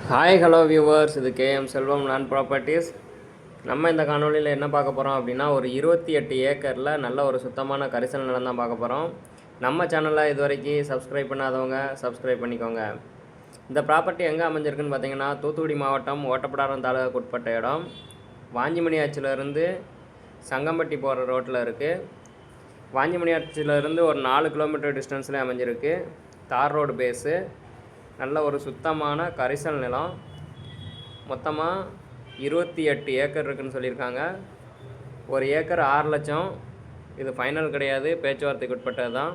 Hi hello viewers, இது KM செல்வம் land properties. நம்ம இந்த காணொலியில் என்ன பார்க்க போகிறோம் அப்படின்னா, ஒரு 28 ஏக்கரில் நல்ல ஒரு சுத்தமான கரிசல் நிலம் தான் பார்க்க போகிறோம். நம்ம சேனலில் இது வரைக்கும் சப்ஸ்கிரைப் பண்ணாதவங்க சப்ஸ்கிரைப் பண்ணிக்கோங்க. இந்த ப்ராப்பர்ட்டி எங்கே அமைஞ்சிருக்குன்னு பார்த்தீங்கன்னா, தூத்துக்குடி மாவட்டம் ஓட்டப்பிடாரம் தாலுகாவுக்கு உட்பட்ட இடம். வாஞ்சிமணி ஆற்றிலிருந்து சங்கம்பட்டி போகிற ரோட்டில் இருக்குது. வாஞ்சிமணி ஆற்றிலிருந்து ஒரு 4 கிலோமீட்டர் டிஸ்டன்ஸ்லேயே அமைஞ்சிருக்கு. தார் ரோடு பேஸு, நல்ல ஒரு சுத்தமான கரிசல் நிலம். மொத்தமாக 28 ஏக்கர் இருக்குதுன்னு சொல்லியிருக்காங்க. ஒரு ஏக்கர் 6 லட்சம். இது ஃபைனல் கிடையாது, பேச்சுவார்த்தைக்கு உட்பட்டது தான்.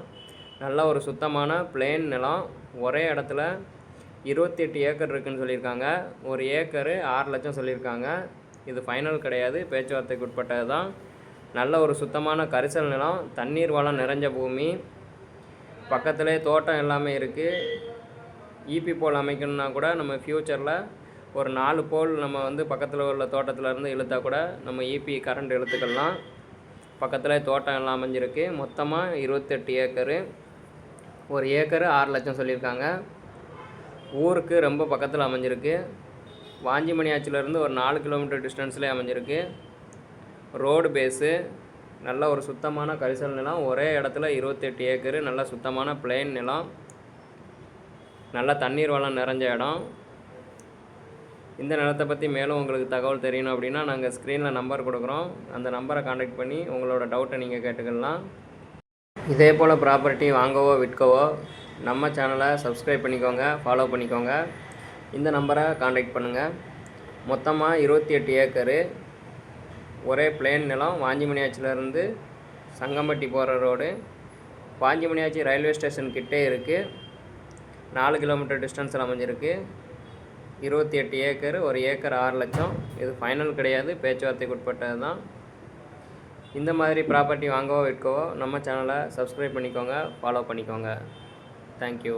நல்ல ஒரு சுத்தமான பிளேன் நிலம். ஒரே இடத்துல 28 ஏக்கர் இருக்குதுன்னு சொல்லியிருக்காங்க. ஒரு ஏக்கரு 6 லட்சம் சொல்லியிருக்காங்க. இது ஃபைனல் கிடையாது, பேச்சுவார்த்தைக்கு உட்பட்டது தான். நல்ல ஒரு சுத்தமான கரிசல் நிலம். தண்ணீர் வளம் நிறைஞ்ச பூமி. பக்கத்திலே தோட்டம் எல்லாமே இருக்குது. ஈபி போல் அமைக்கணுன்னா கூட நம்ம ஃப்யூச்சரில் ஒரு 4 போல் நம்ம பக்கத்தில் உள்ள தோட்டத்திலேருந்து இழுத்தா கூட நம்ம ஈபி கரண்ட் இழுத்துக்கலாம். பக்கத்தில் தோட்டம் எல்லாம் அமைஞ்சிருக்கு. மொத்தமாக 28 ஏக்கரு. ஒரு ஏக்கரு 6 லட்சம் சொல்லியிருக்காங்க. ஊருக்கு ரொம்ப பக்கத்தில் அமைஞ்சிருக்கு. வாஞ்சிமணி ஆற்றிலேருந்து ஒரு 4 கிலோமீட்டர் டிஸ்டன்ஸ்லேயே அமைஞ்சிருக்கு. ரோடு பேஸு, நல்ல ஒரு சுத்தமான கரிசல் நிலம். ஒரே இடத்துல 28 ஏக்கரு. நல்ல சுத்தமான பிளேன் நிலம். நல்ல தண்ணீர் வளம் நிறைஞ்ச இடம். இந்த நிலத்தை பற்றி மேலும் உங்களுக்கு தகவல் தெரியணும் அப்படின்னா நாங்கள் ஸ்க்ரீனில் நம்பர் கொடுக்குறோம். அந்த நம்பரை கான்டாக்ட் பண்ணி உங்களோட டவுட்டை நீங்கள் கேட்டுக்கலாம். இதே போல் ப்ராப்பர்ட்டி வாங்கவோ விற்கவோ நம்ம சேனலை சப்ஸ்கிரைப் பண்ணிக்கோங்க, ஃபாலோ பண்ணிக்கோங்க. இந்த நம்பரை கான்டாக்ட் பண்ணுங்கள். மொத்தமாக 28 ஏக்கரு. ஒரே பிளேன் நிலம். வாஞ்சிமணியாச்சிலேருந்து சங்கம்பட்டி போகிற ரோடு. வாஞ்சிமணியாச்சி ரயில்வே ஸ்டேஷன் கிட்டே இருக்குது. 4 கிலோமீட்டர் டிஸ்டன்ஸில் அமைஞ்சிருக்கு. 28 ஏக்கர். ஒரு ஏக்கர் 6 லட்சம். இது ஃபைனல் கிடையாது, பேச்சுவார்த்தைக்கு உட்பட்டது தான். இந்த மாதிரி ப்ராப்பர்ட்டி வாங்கவோ விற்கவோ நம்ம சேனலை சப்ஸ்கிரைப் பண்ணிக்கோங்க, ஃபாலோ பண்ணிக்கோங்க. தேங்க்யூ.